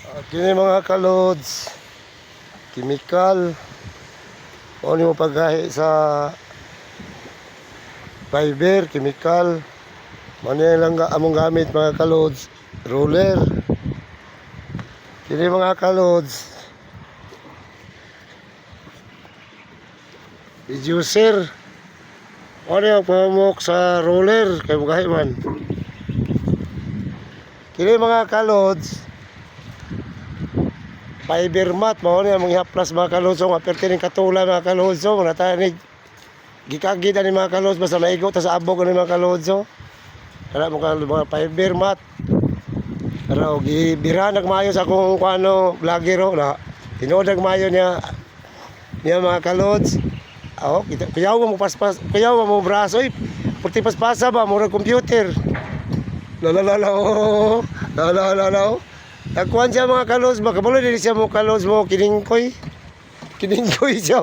Kini mga kalods, chemical o mo paggahi sa fiber, chemical mani lang among gamit mga kalods, roller. Kini mga kalods, reducer o yung pamamok sa roller kay mugahi man. Kini mga kalods, fiber mat mao ni among ihaplas mga kalods nga pertining katula mga kalods nga tani gikagid ani mga kalods basta maigo ta sa abog ani mga kalods kana mga fiber mat ara og ibira nagmayo sa akong kuano vlogger na tinuod nagmayo niya mga kalods. Kita kuyaw mo paspas kuyaw mo braso purti paspasa ba mura computer la Nagkuhan siya mga kalods, makabulo din siya mo kalods mo, kiningkoy siya.